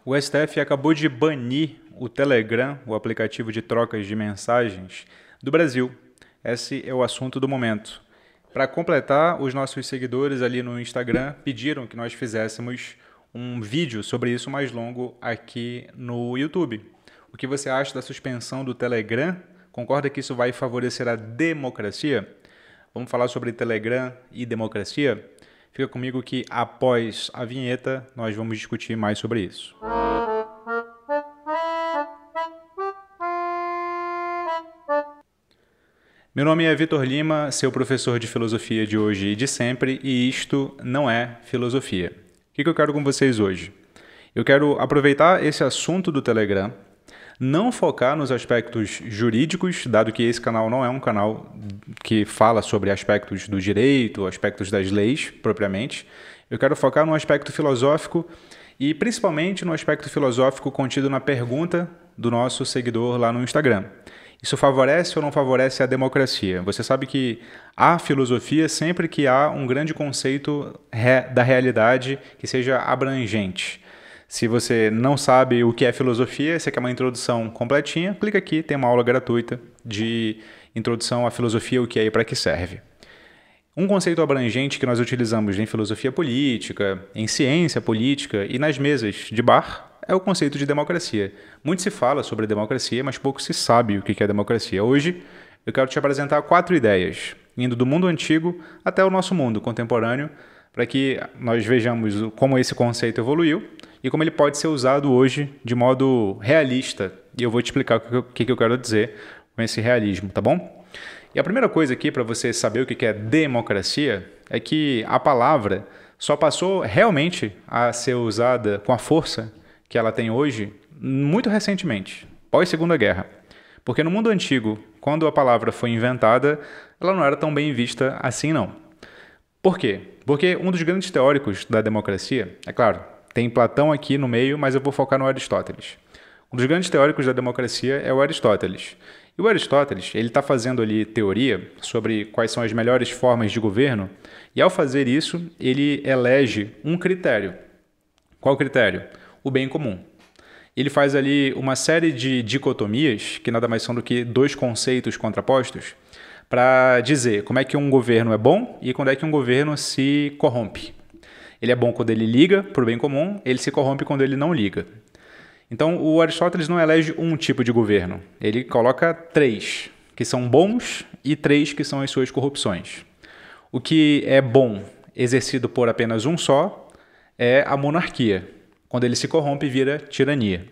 O STF acabou de banir o Telegram, o aplicativo de trocas de mensagens, do Brasil. Esse é o assunto do momento. Para completar, os nossos seguidores ali no Instagram pediram que nós fizéssemos um vídeo sobre isso mais longo aqui no YouTube. O que você acha da suspensão do Telegram? Concorda que isso vai favorecer a democracia? Vamos falar sobre Telegram e democracia? Fica comigo que após a vinheta nós vamos discutir mais sobre isso. Meu nome é Vitor Lima, seu professor de filosofia de hoje e de sempre, e isto não é filosofia. O que eu quero com vocês hoje? Eu quero aproveitar esse assunto do Telegram, não focar nos aspectos jurídicos, dado que esse canal não é um canal que fala sobre aspectos do direito, aspectos das leis, propriamente. Eu quero focar no aspecto filosófico e principalmente no aspecto filosófico contido na pergunta do nosso seguidor lá no Instagram. Isso favorece ou não favorece a democracia? Você sabe que há filosofia sempre que há um grande conceito da realidade que seja abrangente. Se você não sabe o que é filosofia, você quer uma introdução completinha, clica aqui, tem uma aula gratuita de introdução à filosofia, o que é e para que serve. Um conceito abrangente que nós utilizamos em filosofia política, em ciência política e nas mesas de bar é o conceito de democracia. Muito se fala sobre democracia, mas pouco se sabe o que é democracia. Hoje eu quero te apresentar 4 ideias, indo do mundo antigo até o nosso mundo contemporâneo, para que nós vejamos como esse conceito evoluiu e como ele pode ser usado hoje de modo realista. E eu vou te explicar o que eu quero dizer com esse realismo, tá bom? E a primeira coisa aqui para você saber o que é democracia é que a palavra só passou realmente a ser usada com a força que ela tem hoje muito recentemente, pós-Segunda Guerra. Porque no mundo antigo, quando a palavra foi inventada, ela não era tão bem vista assim não. Por quê? Porque um dos grandes teóricos da democracia, é claro, tem Platão aqui no meio, mas eu vou focar no Aristóteles. Um dos grandes teóricos da democracia é o Aristóteles. E o Aristóteles, ele está fazendo ali teoria sobre quais são as melhores formas de governo, e ao fazer isso, ele elege um critério. Qual critério? O bem comum. Ele faz ali uma série de dicotomias, que nada mais são do que 2 conceitos contrapostos, para dizer como é que um governo é bom e quando é que um governo se corrompe. Ele é bom quando ele liga para o bem comum, ele se corrompe quando ele não liga. Então, o Aristóteles não elege um tipo de governo, ele coloca 3, que são bons, e 3 que são as suas corrupções. O que é bom, exercido por apenas um só, é a monarquia. Quando ele se corrompe, vira tirania.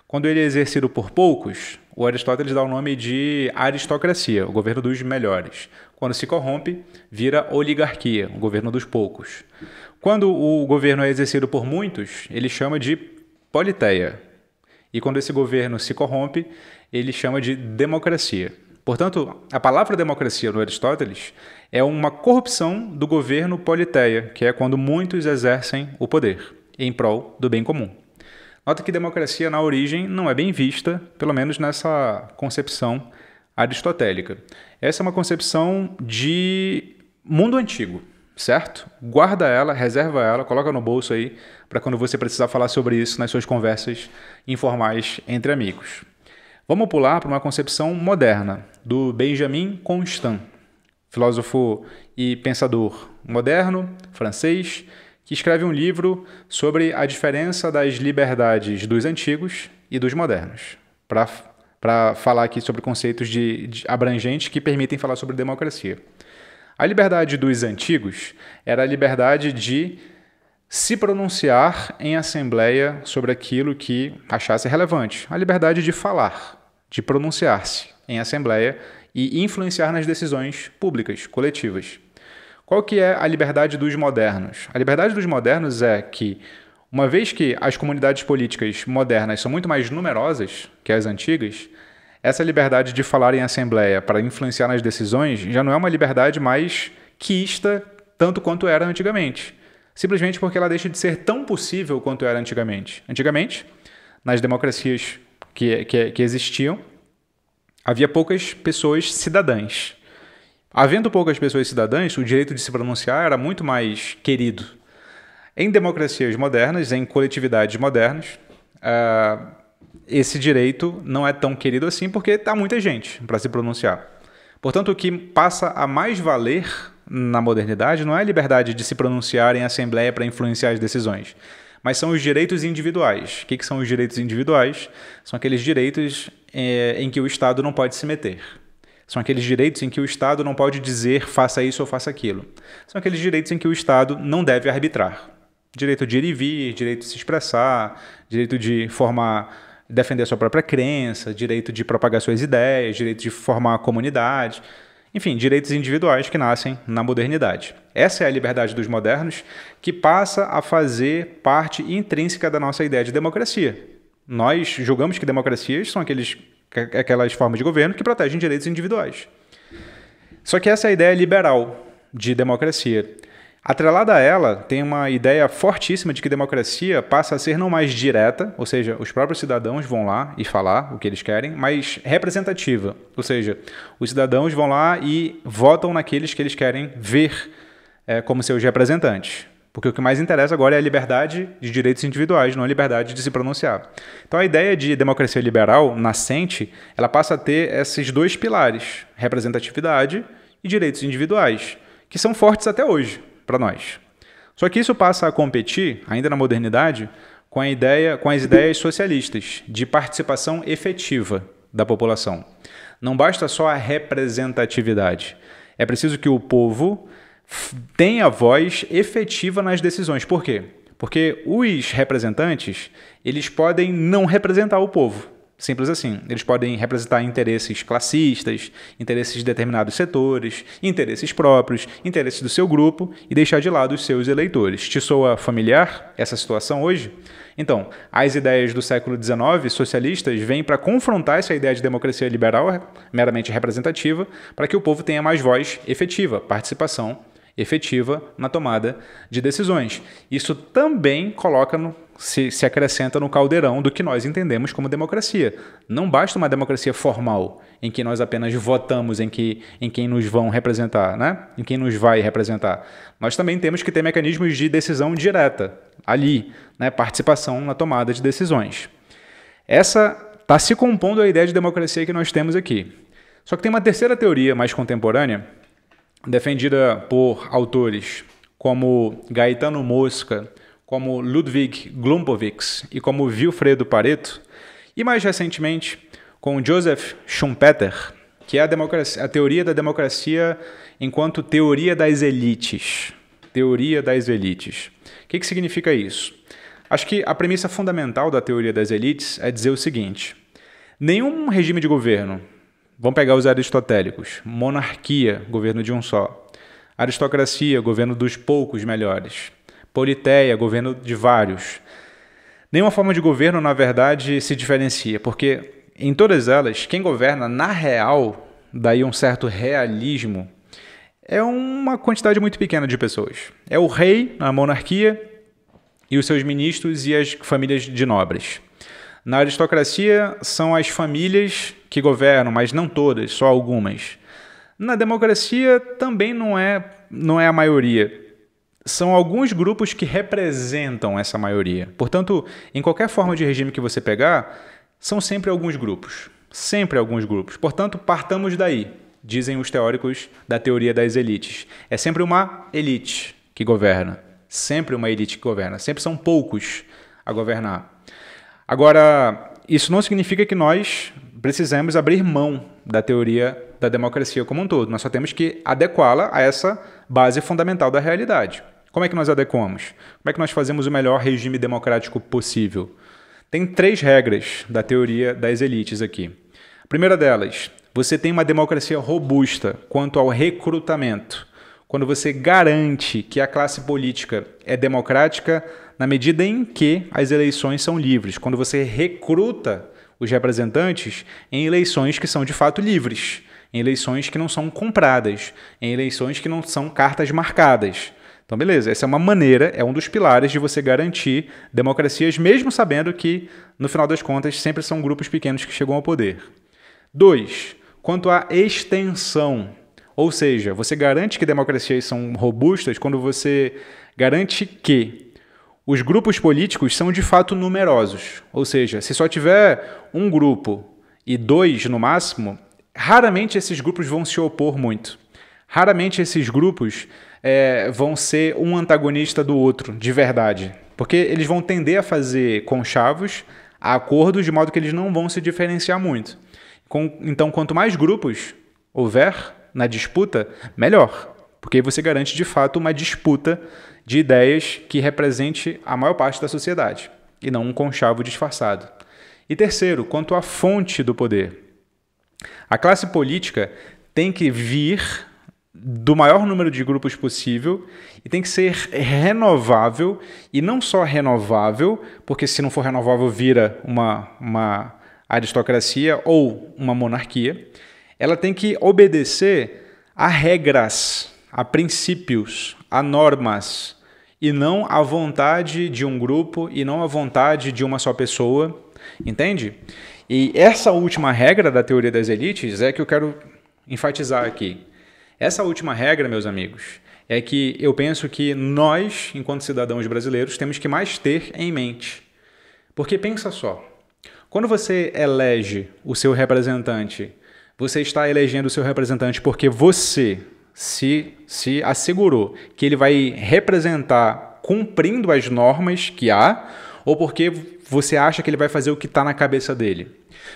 Quando ele é exercido por poucos, o Aristóteles dá o nome de aristocracia, o governo dos melhores. Quando se corrompe, vira oligarquia, o governo dos poucos. Quando o governo é exercido por muitos, ele chama de politeia. E quando esse governo se corrompe, ele chama de democracia. Portanto, a palavra democracia no Aristóteles é uma corrupção do governo politeia, que é quando muitos exercem o poder em prol do bem comum. Nota que democracia, na origem, não é bem vista, pelo menos nessa concepção aristotélica. Essa é uma concepção de mundo antigo, certo? Guarda ela, reserva ela, coloca no bolso aí, para quando você precisar falar sobre isso nas suas conversas informais entre amigos. Vamos pular para uma concepção moderna, do Benjamin Constant, filósofo e pensador moderno, francês, que escreve um livro sobre a diferença das liberdades dos antigos e dos modernos, para falar aqui sobre conceitos de abrangentes que permitem falar sobre democracia. A liberdade dos antigos era a liberdade de se pronunciar em assembleia sobre aquilo que achasse relevante, a liberdade de falar, de pronunciar-se em assembleia e influenciar nas decisões públicas, coletivas. Qual que é a liberdade dos modernos? A liberdade dos modernos é que, uma vez que as comunidades políticas modernas são muito mais numerosas que as antigas, essa liberdade de falar em assembleia para influenciar nas decisões já não é uma liberdade mais quiista tanto quanto era antigamente. Simplesmente porque ela deixa de ser tão possível quanto era antigamente. Antigamente, nas democracias que existiam, havia poucas pessoas cidadãs. Havendo poucas pessoas cidadãs, o direito de se pronunciar era muito mais querido. Em democracias modernas, em coletividades modernas, esse direito não é tão querido assim porque está muita gente para se pronunciar. Portanto, o que passa a mais valer na modernidade não é a liberdade de se pronunciar em assembleia para influenciar as decisões, mas são os direitos individuais. O que são os direitos individuais? São aqueles direitos em que o Estado não pode se meter. São aqueles direitos em que o Estado não pode dizer faça isso ou faça aquilo. São aqueles direitos em que o Estado não deve arbitrar. Direito de ir e vir, direito de se expressar, direito de defender a sua própria crença, direito de propagar suas ideias, direito de formar a comunidade. Enfim, direitos individuais que nascem na modernidade. Essa é a liberdade dos modernos que passa a fazer parte intrínseca da nossa ideia de democracia. Nós julgamos que democracias são aquelas formas de governo que protegem direitos individuais. Só que essa é a ideia liberal de democracia. Atrelada a ela, tem uma ideia fortíssima de que democracia passa a ser não mais direta, ou seja, os próprios cidadãos vão lá e falar o que eles querem, mas representativa, ou seja, os cidadãos vão lá e votam naqueles que eles querem ver como seus representantes. Porque o que mais interessa agora é a liberdade de direitos individuais, não a liberdade de se pronunciar. Então a ideia de democracia liberal nascente, ela passa a ter esses dois pilares, representatividade e direitos individuais, que são fortes até hoje para nós. Só que isso passa a competir, ainda na modernidade, com as ideias socialistas de participação efetiva da população. Não basta só a representatividade. É preciso que o povo tenha voz efetiva nas decisões. Por quê? Porque os representantes, eles podem não representar o povo. Simples assim. Eles podem representar interesses classistas, interesses de determinados setores, interesses próprios, interesses do seu grupo e deixar de lado os seus eleitores. Te soa familiar essa situação hoje? Então, as ideias do século XIX, socialistas, vêm para confrontar essa ideia de democracia liberal meramente representativa para que o povo tenha mais voz efetiva, participação efetiva na tomada de decisões. Isso também se acrescenta no caldeirão do que nós entendemos como democracia. Não basta uma democracia formal, em que nós apenas votamos em quem nos vão representar, né? Em quem nos vai representar. Nós também temos que ter mecanismos de decisão direta, ali, né? Participação na tomada de decisões. Essa está se compondo a ideia de democracia que nós temos aqui. Só que tem uma terceira teoria mais contemporânea, defendida por autores como Gaetano Mosca, como Ludwig Glumpovix e como Vilfredo Pareto, e mais recentemente com Joseph Schumpeter, que é a teoria da democracia enquanto teoria das elites. Teoria das elites. O que significa isso? Acho que a premissa fundamental da teoria das elites é dizer o seguinte: nenhum regime de governo, vamos pegar os aristotélicos, monarquia, governo de um só, aristocracia, governo dos poucos melhores, politeia, governo de vários. Nenhuma forma de governo, na verdade, se diferencia, porque em todas elas, quem governa, na real, daí um certo realismo, é uma quantidade muito pequena de pessoas. É o rei, a monarquia, e os seus ministros e as famílias de nobres. Na aristocracia, são as famílias que governam, mas não todas, só algumas. Na democracia, também não é a maioria. São alguns grupos que representam essa maioria. Portanto, em qualquer forma de regime que você pegar, são sempre alguns grupos. Sempre alguns grupos. Portanto, partamos daí, dizem os teóricos da teoria das elites. É sempre uma elite que governa. Sempre uma elite que governa. Sempre são poucos a governar. Agora, isso não significa que nós precisamos abrir mão da teoria da democracia como um todo. Nós só temos que adequá-la a essa base fundamental da realidade. Como é que nós adequamos? Como é que nós fazemos o melhor regime democrático possível? Tem 3 regras da teoria das elites aqui. A primeira delas, você tem uma democracia robusta quanto ao recrutamento. Quando você garante que a classe política é democrática na medida em que as eleições são livres. Quando você recruta os representantes em eleições que são de fato livres, em eleições que não são compradas, em eleições que não são cartas marcadas. Então, beleza, essa é uma maneira, é um dos pilares de você garantir democracias, mesmo sabendo que, no final das contas, sempre são grupos pequenos que chegam ao poder. 2. Quanto à extensão, ou seja, você garante que democracias são robustas quando você garante que Os grupos políticos são de fato numerosos, ou seja, se só tiver um grupo e 2 no máximo, raramente esses grupos vão se opor muito. Raramente esses grupos vão ser um antagonista do outro, de verdade. Porque eles vão tender a fazer conchavos, a acordos, de modo que eles não vão se diferenciar muito. Então, quanto mais grupos houver na disputa, melhor. Porque aí você garante, de fato, uma disputa de ideias que represente a maior parte da sociedade, e não um conchavo disfarçado. E terceiro, quanto à fonte do poder. A classe política tem que vir do maior número de grupos possível e tem que ser renovável, e não só renovável, porque se não for renovável vira uma aristocracia ou uma monarquia. Ela tem que obedecer a regras, a princípios, a normas, e não à vontade de um grupo e não à vontade de uma só pessoa, entende? E essa última regra da teoria das elites é que eu quero enfatizar aqui. Essa última regra, meus amigos, é que eu penso que nós, enquanto cidadãos brasileiros, temos que mais ter em mente. Porque pensa só, quando você elege o seu representante, você está elegendo o seu representante porque você se assegurou que ele vai representar cumprindo as normas que há, ou porque você acha que ele vai fazer o que está na cabeça dele.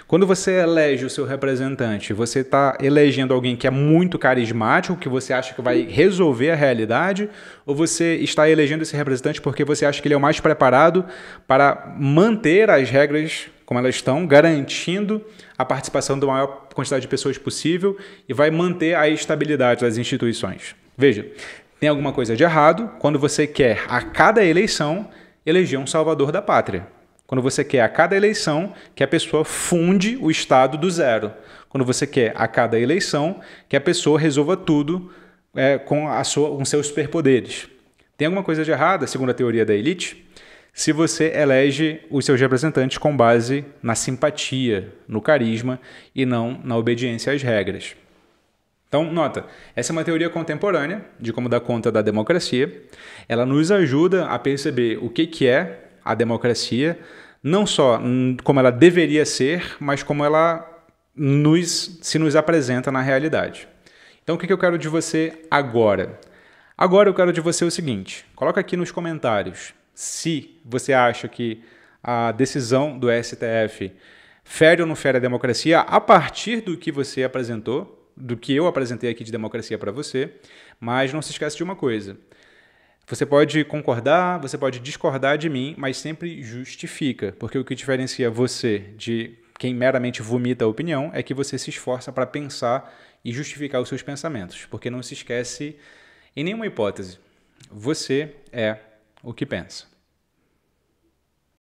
Quando você elege o seu representante, você está elegendo alguém que é muito carismático, que você acha que vai resolver a realidade, ou você está elegendo esse representante porque você acha que ele é o mais preparado para manter as regras como elas estão, garantindo a participação da maior quantidade de pessoas possível e vai manter a estabilidade das instituições. Veja, tem alguma coisa de errado quando você quer, a cada eleição, eleger um salvador da pátria. Quando você quer, a cada eleição, que a pessoa funde o Estado do zero. Quando você quer, a cada eleição, que a pessoa resolva tudo com seus superpoderes. Tem alguma coisa de errada, segundo a teoria da elite, se você elege os seus representantes com base na simpatia, no carisma e não na obediência às regras. Então, nota, essa é uma teoria contemporânea de como dar conta da democracia. Ela nos ajuda a perceber o que é a democracia, não só como ela deveria ser, mas como ela se nos apresenta na realidade. Então, o que eu quero de você agora? Agora eu quero de você o seguinte, coloca aqui nos comentários se você acha que a decisão do STF fere ou não fere a democracia a partir do que você apresentou, do que eu apresentei aqui de democracia para você, mas não se esqueça de uma coisa. Você pode concordar, você pode discordar de mim, mas sempre justifica, porque o que diferencia você de quem meramente vomita a opinião é que você se esforça para pensar e justificar os seus pensamentos, porque não se esquece, em nenhuma hipótese, você é o que pensa.